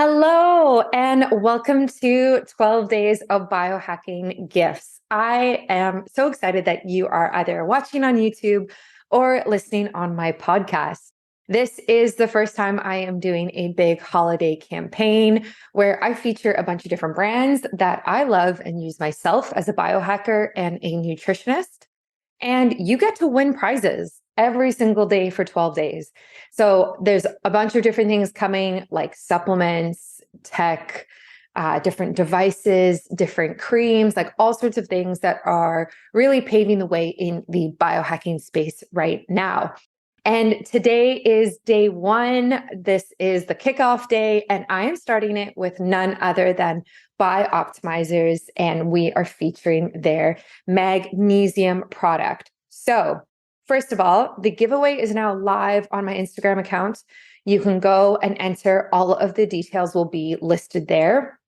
Hello, and welcome to 12 Days of Biohacking Gifts. I am so excited that you are either watching on YouTube or listening on my podcast. This is the first time I am doing a big holiday campaign where I feature a bunch of different brands that I love and use myself as a biohacker and a nutritionist. And you get to win prizes every single day for 12 days. So there's a bunch of different things coming, like supplements, tech, different devices, different creams, like all sorts of things that are really paving the way in the biohacking space right now. And today is day one. This is the kickoff day, and I am starting it with none other than Bioptimizers, and we are featuring their magnesium product. So, first of all, the giveaway is now live on my Instagram account. You can go and enter. All of the details will be listed there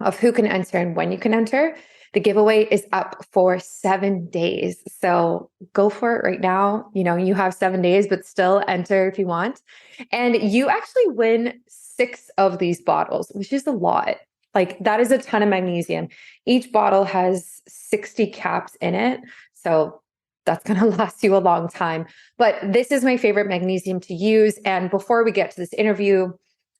of who can enter and when you can enter. The giveaway is up for 7 days. So go for it right now. You have 7 days, but still enter if you want. And you actually win 6 of these bottles, which is a lot. Like, that is a ton of magnesium. Each bottle has 60 caps in it. So that's going to last you a long time. But this is my favorite magnesium to use. And before we get to this interview,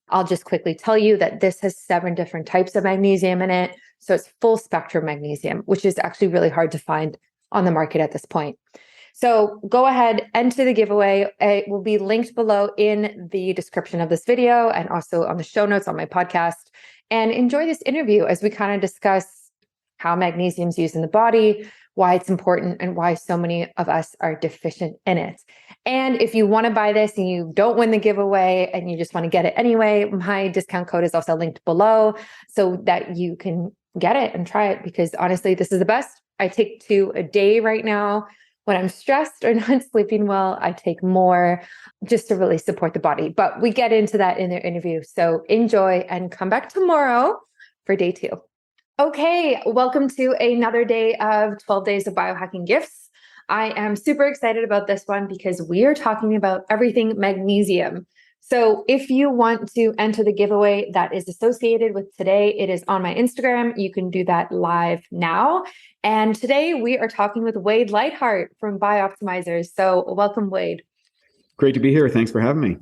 I'll just quickly tell you that this has 7 different types of magnesium in it. So it's full spectrum magnesium, which is actually really hard to find on the market at this point. So go ahead, enter the giveaway. It will be linked below in the description of this video and also on the show notes on my podcast. And enjoy this interview as we kind of discuss how magnesium is used in the body, why it's important, and why so many of us are deficient in it. And if you want to buy this and you don't win the giveaway and you just want to get it anyway, my discount code is also linked below so that you can get it and try it, because honestly, this is the best. I take 2 a day right now. When I'm stressed or not sleeping well, I take more just to really support the body. But we get into that in their interview. So enjoy and come back tomorrow for day 2. Okay, welcome to another day of 12 Days of Biohacking Gifts. I am super excited about this one because we are talking about everything magnesium. So if you want to enter the giveaway that is associated with today, it is on my Instagram. You can do that live now. And today we are talking with Wade Lightheart from Bioptimizers. So welcome, Wade. Great to be here. Thanks for having me.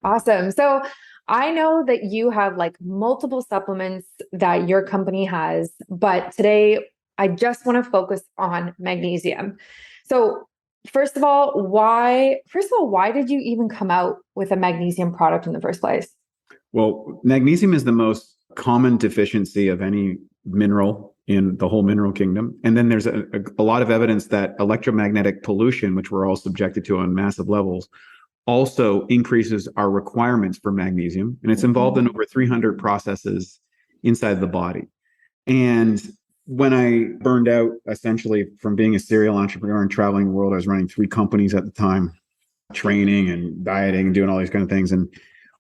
Awesome. So I know that you have like multiple supplements that your company has, but today I just want to focus on magnesium. So first of all, why did you even come out with a magnesium product in the first place? Well, magnesium is the most common deficiency of any mineral in the whole mineral kingdom. And then there's a lot of evidence that electromagnetic pollution, which we're all subjected to on massive levels, also increases our requirements for magnesium. And it's involved in over 300 processes inside the body. And when I burned out essentially from being a serial entrepreneur and traveling the world, I was running 3 companies at the time, training and dieting and doing all these kind of things. And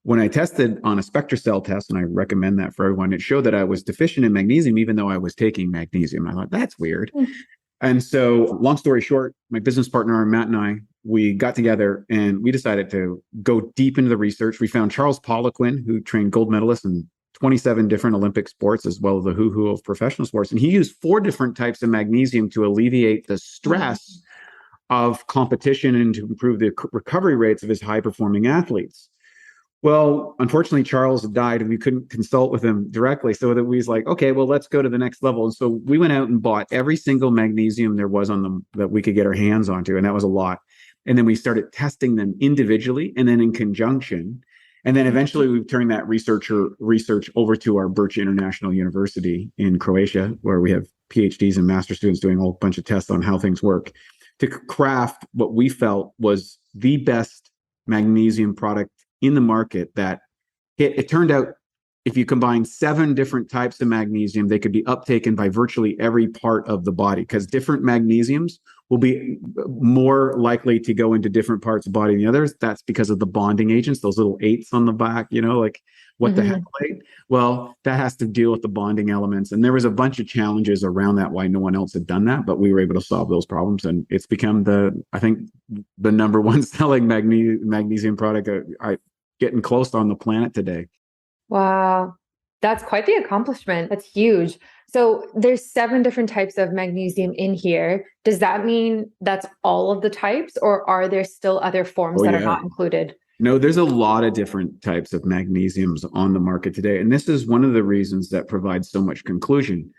when I tested on a SpectraCell test, and I recommend that for everyone, it showed that I was deficient in magnesium, even though I was taking magnesium. I thought, that's weird. And so long story short, my business partner, Matt, and I, we got together and we decided to go deep into the research. We found Charles Poliquin, who trained gold medalists in 27 different Olympic sports, as well as the who of professional sports. And he used 4 different types of magnesium to alleviate the stress of competition and to improve the recovery rates of his high-performing athletes. Well, unfortunately, Charles died and we couldn't consult with him directly. So that we was like, okay, well, let's go to the next level. And so we went out and bought every single magnesium there was on them that we could get our hands onto. And that was a lot. And then we started testing them individually and then in conjunction. And then eventually we turned that research over to our Birch International University in Croatia, where we have PhDs and master students doing a whole bunch of tests on how things work to craft what we felt was the best magnesium product in the market. That it turned out if you combine 7 different types of magnesium, they could be uptaken by virtually every part of the body, because different magnesiums will be more likely to go into different parts of the body than the others. That's because of the bonding agents, those little 8s on the back, like what the heck, right? Well, that has to deal with the bonding elements. And there was a bunch of challenges around that, why no one else had done that, but we were able to solve those problems. And it's become I think the number 1 selling magnesium product, getting close on the planet today. Wow. That's quite the accomplishment. That's huge. So there's 7 different types of magnesium in here. Does that mean that's all of the types, or are there still other forms Oh, that are yeah. not included? No, there's a lot of different types of magnesiums on the market today. And this is one of the reasons that provides so much confusion.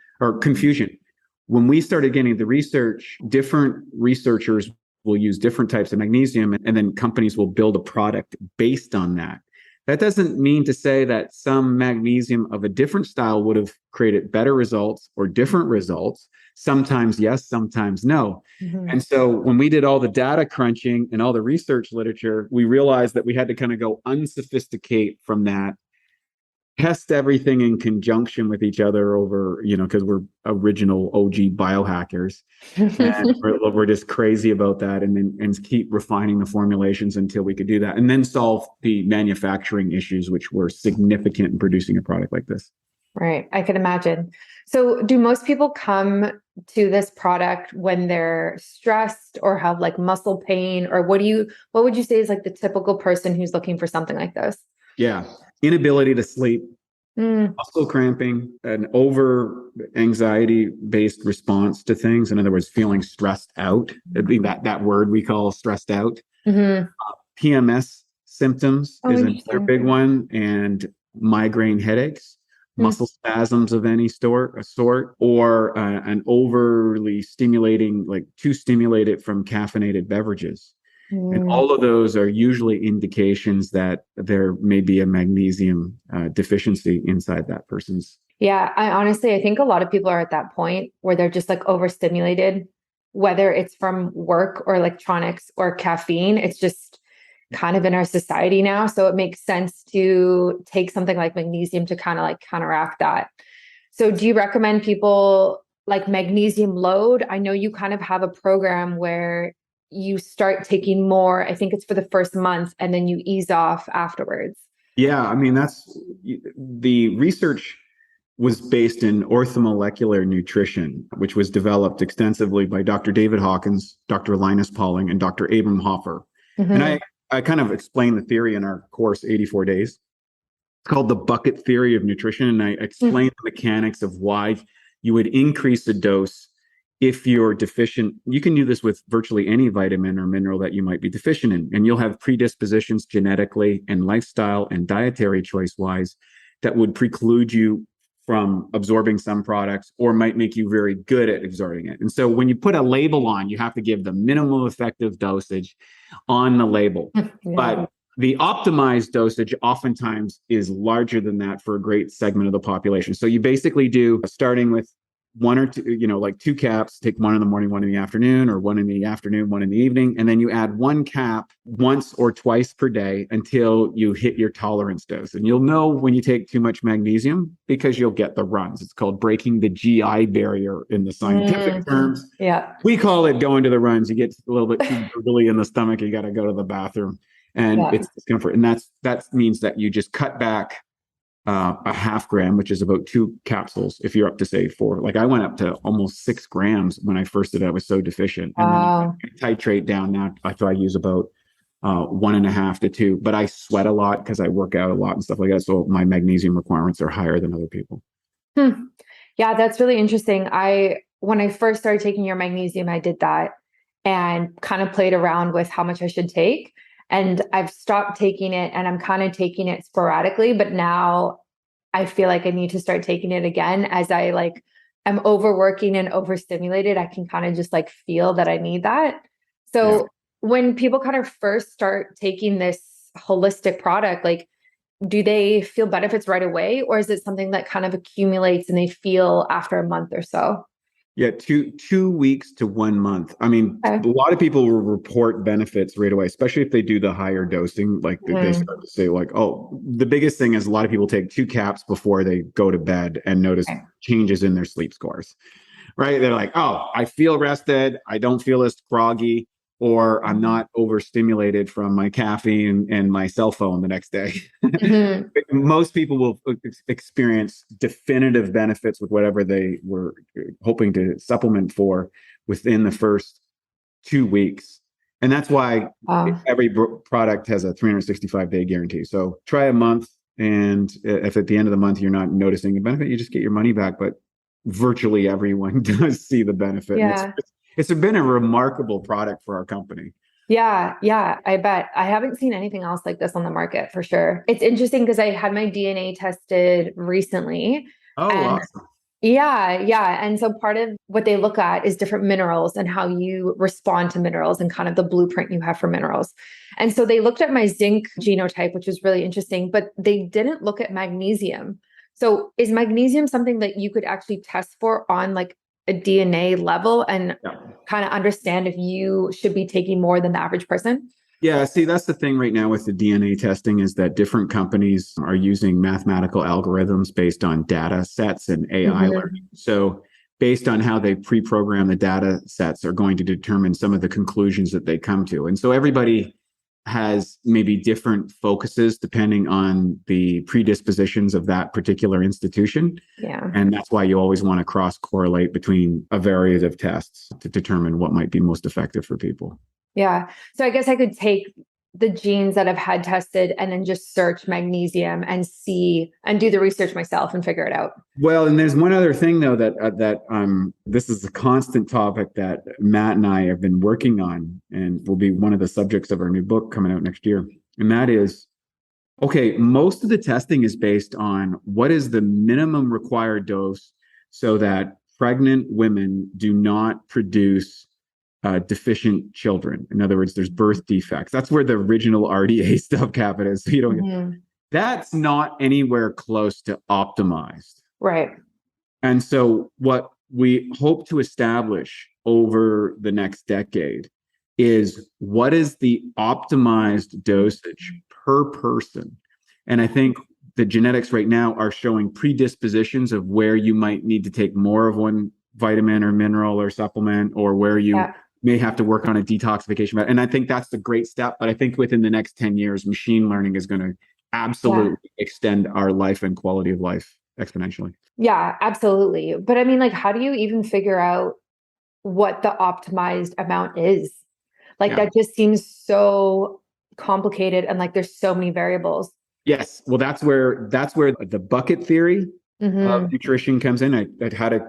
When we started getting the research, different researchers will use different types of magnesium, and then companies will build a product based on that. That doesn't mean to say that some magnesium of a different style would have created better results or different results. Sometimes yes, sometimes no. Mm-hmm. And so when we did all the data crunching and all the research literature, we realized that we had to kind of go unsophisticate from that, test everything in conjunction with each other over, because we're original OG biohackers. And we're just crazy about that, and keep refining the formulations until we could do that, and then solve the manufacturing issues, which were significant in producing a product like this. Right. I can imagine. So do most people come to this product when they're stressed or have like muscle pain, or what would you say is like the typical person who's looking for something like this? Yeah. Inability to sleep, muscle cramping, an over anxiety based response to things. In other words, feeling stressed out. It'd be that word we call stressed out. Mm-hmm. PMS symptoms is another big one, and migraine headaches, muscle spasms of any sort, or an overly stimulating, like too stimulated from caffeinated beverages. And all of those are usually indications that there may be a magnesium deficiency inside that person's. Yeah, I think a lot of people are at that point where they're just like overstimulated, whether it's from work or electronics or caffeine. It's just kind of in our society now. So it makes sense to take something like magnesium to kind of like counteract that. So do you recommend people like magnesium load? I know you kind of have a program where you start taking more. I think it's for the first month, and then you ease off afterwards. Yeah, I mean, that's the research was based in orthomolecular nutrition, which was developed extensively by Dr. David Hawkins, Dr. Linus Pauling, and Dr. Abram Hoffer. Mm-hmm. And I kind of explain the theory in our course, 84 Days. It's called the bucket theory of nutrition. And I explain the mechanics of why you would increase the dose if you're deficient. You can do this with virtually any vitamin or mineral that you might be deficient in. And you'll have predispositions genetically and lifestyle and dietary choice wise that would preclude you from absorbing some products, or might make you very good at absorbing it. And so when you put a label on, you have to give the minimum effective dosage on the label. Yeah. But the optimized dosage oftentimes is larger than that for a great segment of the population. So you basically do, starting with 1 or 2, like 2 caps, take 1 in the morning, 1 in the afternoon, or 1 in the afternoon, 1 in the evening. And then you add 1 cap once or twice per day until you hit your tolerance dose. And you'll know when you take too much magnesium because you'll get the runs. It's called breaking the GI barrier in the scientific terms. Yeah. We call it going to the runs. You get a little bit too gurgly in the stomach. You got to go to the bathroom, and it's discomfort. And that means that you just cut back a half gram, which is about 2 capsules. If you're up to say 4, like I went up to almost 6 grams when I first did it. I was so deficient. And then I titrate down now. I try to use about 1.5 to 2, but I sweat a lot because I work out a lot and stuff like that. So my magnesium requirements are higher than other people. Yeah, that's really interesting. When I first started taking your magnesium, I did that and kind of played around with how much I should take. And I've stopped taking it, and I'm kind of taking it sporadically, but now I feel like I need to start taking it again as I am overworking and overstimulated. I can kind of just feel that I need that. So when people kind of first start taking this holistic product, do they feel benefits right away, or is it something that kind of accumulates and they feel after a month or so? Yeah, 2 weeks to 1 month. I mean, a lot of people will report benefits right away, especially if they do the higher dosing. They start to say the biggest thing is a lot of people take 2 caps before they go to bed and notice changes in their sleep scores, right? They're like, oh, I feel rested. I don't feel as groggy, or I'm not overstimulated from my caffeine and my cell phone the next day. Most people will experience definitive benefits with whatever they were hoping to supplement for within the first 2 weeks. And that's why every product has a 365-day guarantee. So try a month, And if at the end of the month you're not noticing the benefit, you just get your money back. But virtually everyone does see the benefit. Yeah. And it's been a remarkable product for our company. Yeah, yeah, I bet. I haven't seen anything else like this on the market for sure. It's interesting because I had my DNA tested recently. Oh, And awesome. yeah, yeah. And so part of what they look at is different minerals and how you respond to minerals and kind of the blueprint you have for minerals. And so they looked at my zinc genotype, which was really interesting, but they didn't look at magnesium. So is magnesium something that you could actually test for on like a DNA level and kind of understand if you should be taking more than the average person? Yeah, see, that's the thing right now with the DNA testing is that different companies are using mathematical algorithms based on data sets and AI learning. So based on how they pre-program the data sets are going to determine some of the conclusions that they come to. And so everybody has maybe different focuses depending on the predispositions of that particular institution. Yeah. And that's why you always want to cross-correlate between a variety of tests to determine what might be most effective for people. Yeah. So I guess I could take the genes that I've had tested and then just search magnesium and see and do the research myself and figure it out. Well, and there's one other thing though that this is a constant topic that Matt and I have been working on and will be one of the subjects of our new book coming out next year. And that is, okay, most of the testing is based on what is the minimum required dose so that pregnant women do not produce deficient children. In other words, there's birth defects. That's where the original RDA stuff happened is. So you don't that's not anywhere close to optimized. Right. And so what we hope to establish over the next decade is what is the optimized dosage per person. And I think the genetics right now are showing predispositions of where you might need to take more of one vitamin or mineral or supplement, or where you may have to work on a detoxification. And I think that's the great step. But I think within the next 10 years, machine learning is going to absolutely extend our life and quality of life exponentially. Yeah, absolutely. But I mean, like, how do you even figure out what the optimized amount is? Like, that just seems so complicated and like there's so many variables. Yes. Well, that's where the bucket theory of nutrition comes in. I had to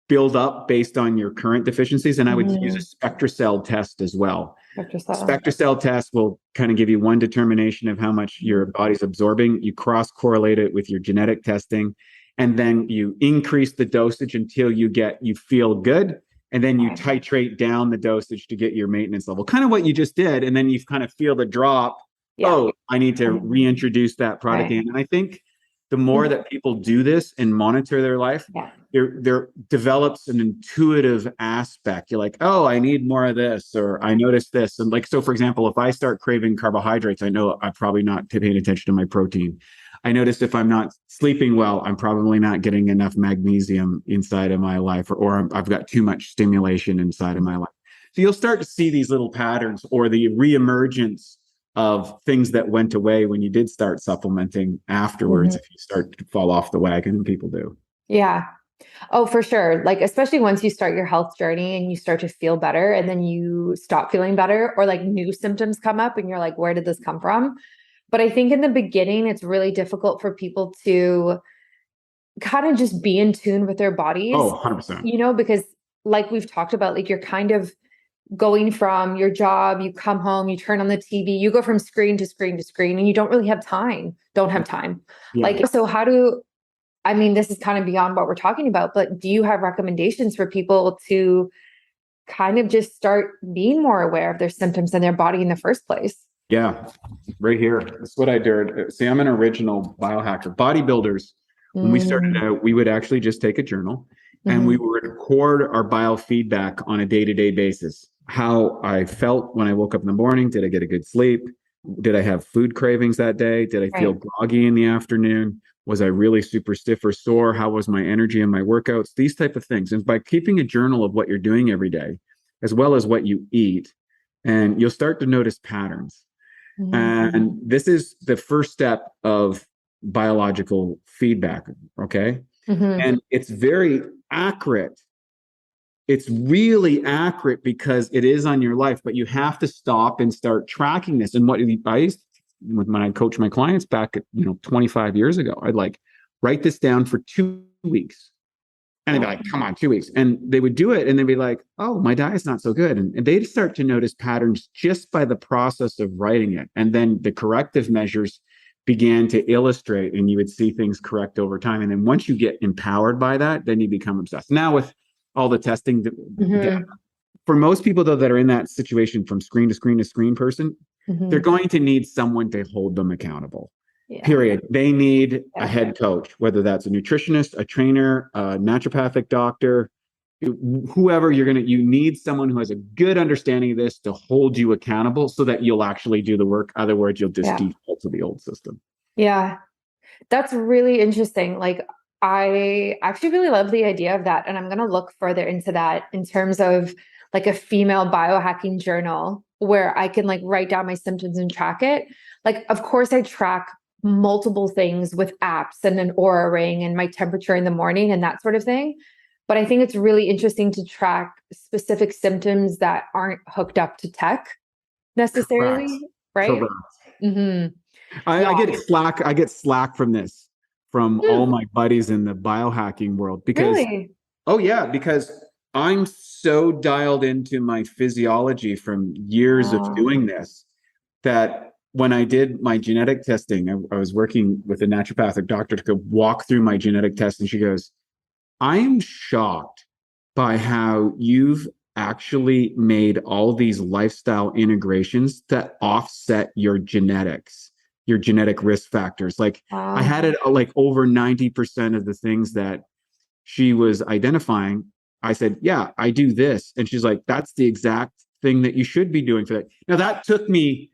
build up based on your current deficiencies. And I would use a SpectraCell test as well. SpectraCell test will kind of give you one determination of how much your body's absorbing. You cross-correlate it with your genetic testing, and then you increase the dosage until you feel good. And then you titrate down the dosage to get your maintenance level, kind of what you just did. And then you kind of feel the drop. Oh, I need to reintroduce that product in. And I think the more that people do this and monitor their life, there develops an intuitive aspect. You're like, oh, I need more of this, or I notice this. And like, so for example, if I start craving carbohydrates, I know I'm probably not paying attention to my protein. I notice if I'm not sleeping well, I'm probably not getting enough magnesium inside of my life, or I've got too much stimulation inside of my life. So you'll start to see these little patterns or the reemergence of things that went away when you did start supplementing afterwards, if you start to fall off the wagon, and people do. Yeah. Oh, for sure. Like, especially once you start your health journey and you start to feel better and then you stop feeling better, or like new symptoms come up and you're like, where did this come from? But I think in the beginning, it's really difficult for people to kind of just be in tune with their bodies. Oh, 100%. Because like we've talked about, like you're kind of going from your job, you come home, you turn on the TV, you go from screen to screen to screen, and you don't really have time. Like, so this is kind of beyond what we're talking about, but do you have recommendations for people to kind of just start being more aware of their symptoms and their body in the first place? Yeah, right here. That's what I did. See, I'm an original biohacker. Bodybuilders, when we started out, we would actually just take a journal and we would record our biofeedback on a day-to-day basis. How I felt when I woke up in the morning. Did I get a good sleep? Did I have food cravings that day? Did I feel groggy in the afternoon? Was I really super stiff or sore? How was my energy in my workouts? These type of things. And by keeping a journal of what you're doing every day, as well as what you eat, and you'll start to notice patterns. And this is the first step of biological feedback. Okay. And it's very accurate. It's really accurate because it is on your life, but you have to stop and start tracking this. And what I when I coach my clients back, 25 years ago, I'd like write this down for 2 weeks. And they'd be like, come on, 2 weeks. And they would do it. And they'd be like, oh, my diet's not so good. And they'd start to notice patterns just by the process of writing it. And then the corrective measures began to illustrate, and you would see things correct over time. And then once you get empowered by that, then you become obsessed. Now with all the testing, for most people though, that are in that situation from screen to screen to screen person, they're going to need someone to hold them accountable. Period. They need a head coach, whether that's a nutritionist, a trainer, a naturopathic doctor, whoever you need someone who has a good understanding of this to hold you accountable so that you'll actually do the work. Otherwise, you'll just default to the old system. Yeah. That's really interesting. Like, I actually really love the idea of that. And I'm going to look further into that in terms of like a female biohacking journal where I can like write down my symptoms and track it. Like, of course, I track multiple things with apps and an Aura ring and my temperature in the morning and that sort of thing. But I think it's really interesting to track specific symptoms that aren't hooked up to tech necessarily. Correct. Right? Mm-hmm. I get slack from this from all my buddies in the biohacking world because because I'm so dialed into my physiology from years of doing this that when I did my genetic testing, I was working with a naturopathic doctor to go walk through my genetic test. And she goes, I am shocked by how you've actually made all these lifestyle integrations that offset your genetics, your genetic risk factors. Like I had it like over 90% of the things that she was identifying. I said, yeah, I do this. And she's like, that's the exact thing that you should be doing for that. Now that took me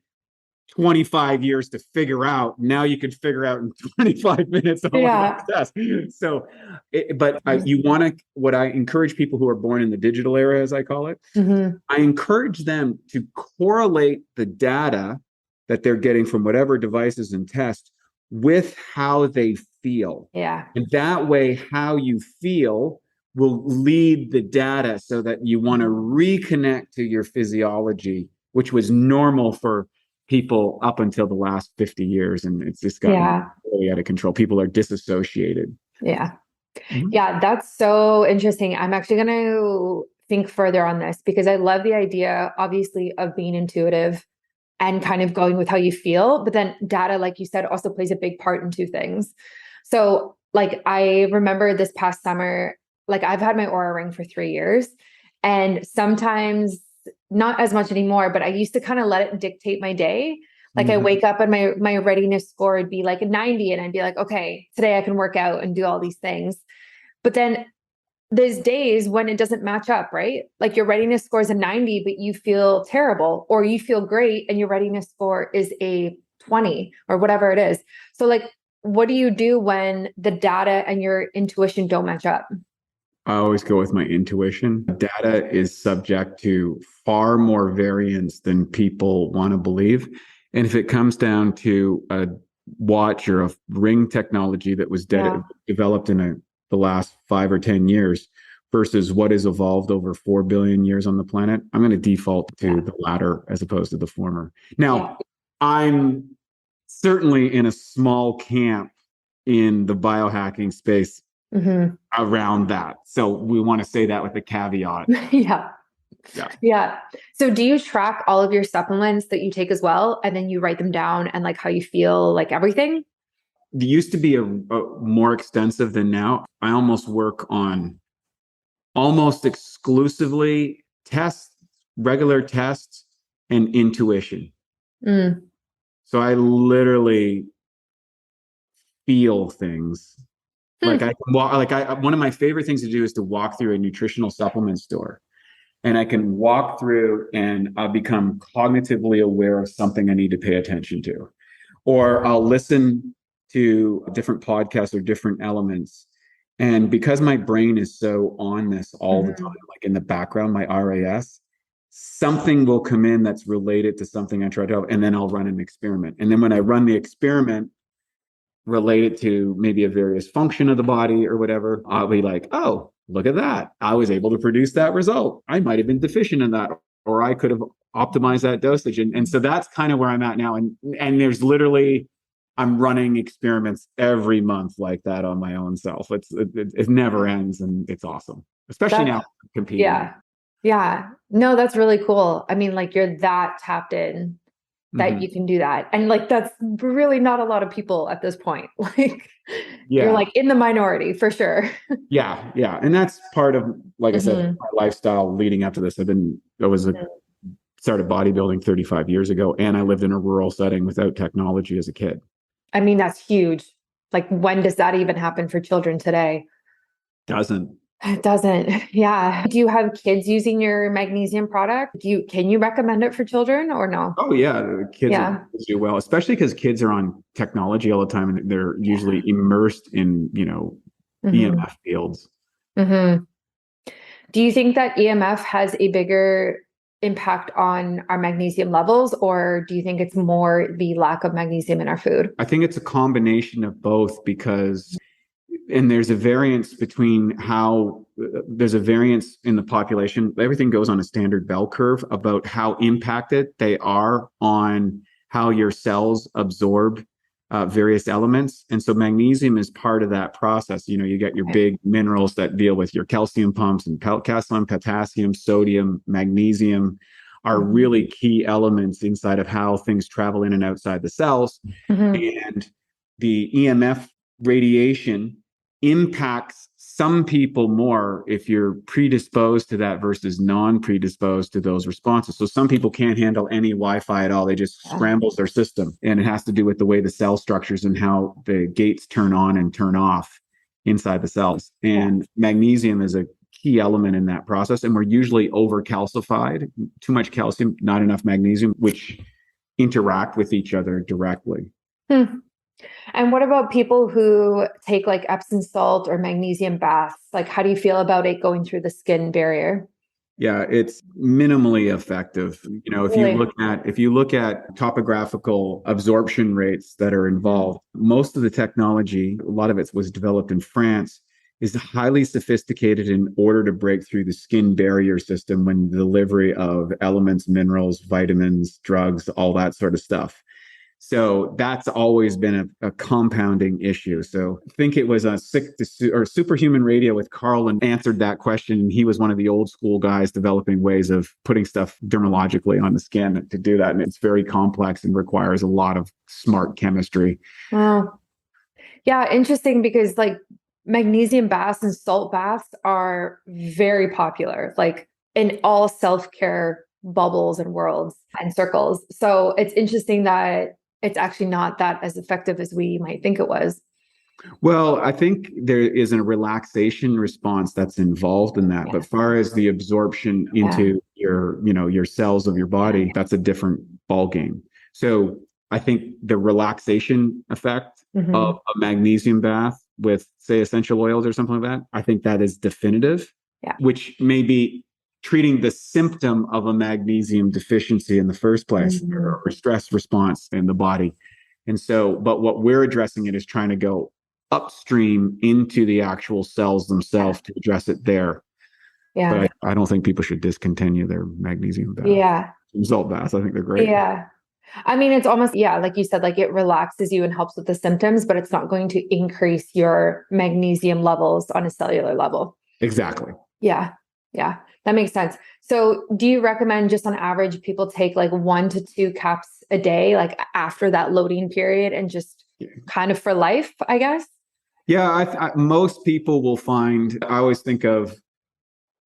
25 years to figure out. Now you can figure out in 25 minutes on the test. So, what I encourage people who are born in the digital era, as I call it, I encourage them to correlate the data that they're getting from whatever devices and tests with how they feel. Yeah. And that way, how you feel will lead the data so that you want to reconnect to your physiology, which was normal for people up until the last 50 years. And it's just gotten really out of control. People are disassociated. Yeah. Yeah. That's so interesting. I'm actually going to think further on this because I love the idea, obviously, of being intuitive and kind of going with how you feel. But then data, like you said, also plays a big part in two things. So like, I remember this past summer, like I've had my Aura ring for 3 years and sometimes not as much anymore, but I used to kind of let it dictate my day. Like I wake up and my readiness score would be like a 90 and I'd be like, okay, today I can work out and do all these things. But then there's days when it doesn't match up, right? Like your readiness score is a 90, but you feel terrible, or you feel great and your readiness score is a 20 or whatever it is. So like, what do you do when the data and your intuition don't match up? I always go with my intuition. Data is subject to far more variance than people want to believe. And if it comes down to a watch or a ring technology that was developed in the last 5 or 10 years versus what has evolved over 4 billion years on the planet, I'm going to default to the latter as opposed to the former. Now, I'm certainly in a small camp in the biohacking space around that. So we want to say that with a caveat. Yeah. So do you track all of your supplements that you take as well? And then you write them down and like how you feel, like everything? It used to be a more extensive than now. I almost work on almost exclusively tests, regular tests, and intuition. So I literally feel things. Like I can walk, one of my favorite things to do is to walk through a nutritional supplement store. And I can walk through and I'll become cognitively aware of something I need to pay attention to. Or I'll listen to different podcasts or different elements. And because my brain is so on this all the time, like in the background, my RAS, something will come in that's related to something I try to help, and then I'll run an experiment. And then when I run the experiment related to maybe a various function of the body or whatever, I'll be like, oh, look at that. I was able to produce that result. I might have been deficient in that, or I could have optimize that dosage. And so that's kind of where I'm at now. And there's literally, I'm running experiments every month like that on my own self. It never ends, and it's awesome, especially now competing. Yeah. Yeah. No, that's really cool. I mean, like you're that tapped in that you can do that. And like, that's really not a lot of people at this point. Like you're like in the minority for sure. Yeah. Yeah. And that's part of, like I said, my lifestyle leading up to this. Started bodybuilding 35 years ago, and I lived in a rural setting without technology as a kid. I mean, that's huge. Like, when does that even happen for children today? It doesn't. Yeah. Do you have kids using your magnesium product? Can you recommend it for children or no? Oh yeah, the kids do well, especially because kids are on technology all the time, and they're usually immersed in, EMF fields. Do you think that EMF has a bigger impact on our magnesium levels, or do you think it's more the lack of magnesium in our food? I think it's a combination of both, because there's a variance there's a variance in the population. Everything goes on a standard bell curve about how impacted they are on how your cells absorb various elements. And so magnesium is part of that process. You get your big minerals that deal with your calcium pumps, and calcium, potassium, sodium, magnesium are really key elements inside of how things travel in and outside the cells. And the EMF radiation impacts some people more if you're predisposed to that versus non-predisposed to those responses. So some people can't handle any Wi-Fi at all. They just scrambles their system. And it has to do with the way the cell structures and how the gates turn on and turn off inside the cells. And magnesium is a key element in that process. And we're usually over-calcified, too much calcium, not enough magnesium, which interact with each other directly. And what about people who take like Epsom salt or magnesium baths? Like, how do you feel about it going through the skin barrier? Yeah, it's minimally effective. If you look at topographical absorption rates that are involved, most of the technology, a lot of it was developed in France, is highly sophisticated in order to break through the skin barrier system when the delivery of elements, minerals, vitamins, drugs, all that sort of stuff. So that's always been a compounding issue. So I think it was Superhuman Radio with Carl and answered that question. And he was one of the old school guys developing ways of putting stuff dermatologically on the skin to do that. And it's very complex and requires a lot of smart chemistry. Wow. Yeah, interesting, because like magnesium baths and salt baths are very popular, like in all self-care bubbles and worlds and circles. So it's interesting that it's actually not that as effective as we might think it was. Well, I think there is a relaxation response that's involved in that. But far as the absorption into your cells of your body, that's a different ballgame. So I think the relaxation effect of a magnesium bath with, say, essential oils or something like that, I think that is definitive, which may be treating the symptom of a magnesium deficiency in the first place, or stress response in the body. And so, but what we're addressing it is trying to go upstream into the actual cells themselves to address it there. Yeah. But I don't think people should discontinue their magnesium baths. Yeah. Salt baths, I think they're great. Yeah. I mean, it's almost, like you said, like it relaxes you and helps with the symptoms, but it's not going to increase your magnesium levels on a cellular level. Exactly. Yeah. Yeah. That makes sense. So do you recommend, just on average, people take like 1 to 2 caps a day, like after that loading period, and just kind of for life, I guess? Yeah. Most people will find, I always think of,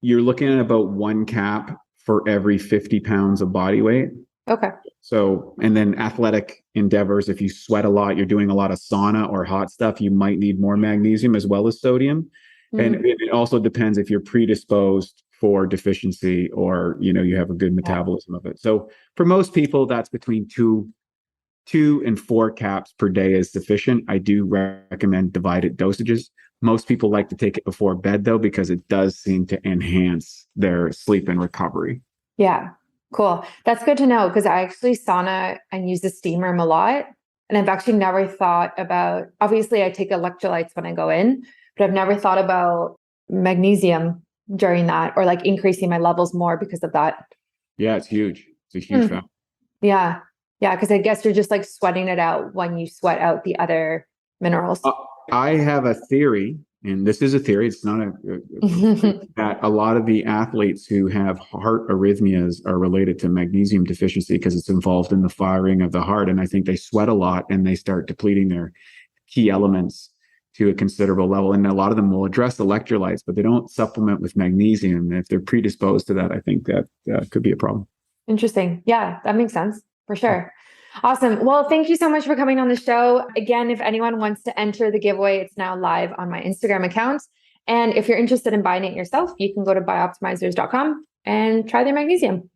you're looking at about 1 cap for every 50 pounds of body weight. Okay. So, and then athletic endeavors, if you sweat a lot, you're doing a lot of sauna or hot stuff, you might need more magnesium as well as sodium. And it also depends if you're predisposed for deficiency or, you have a good metabolism of it. So for most people, that's between 2 and 4 caps per day is sufficient. I do recommend divided dosages. Most people like to take it before bed, though, because it does seem to enhance their sleep and recovery. Yeah, cool. That's good to know, because I actually sauna and use the steam room a lot. And I've actually never thought about, obviously I take electrolytes when I go in, but I've never thought about magnesium during that, or like increasing my levels more because of that. Yeah, it's huge. It's a huge factor. Yeah. Yeah. Because I guess you're just like sweating it out when you sweat out the other minerals. I have a theory, and this is a theory, it's not that a lot of the athletes who have heart arrhythmias are related to magnesium deficiency because it's involved in the firing of the heart. And I think they sweat a lot and they start depleting their key elements to a considerable level. And a lot of them will address electrolytes, but they don't supplement with magnesium. And if they're predisposed to that, I think that could be a problem. Interesting. Yeah, that makes sense for sure. Awesome. Well, thank you so much for coming on the show. Again, if anyone wants to enter the giveaway, it's now live on my Instagram account. And if you're interested in buying it yourself, you can go to bioptimizers.com and try their magnesium.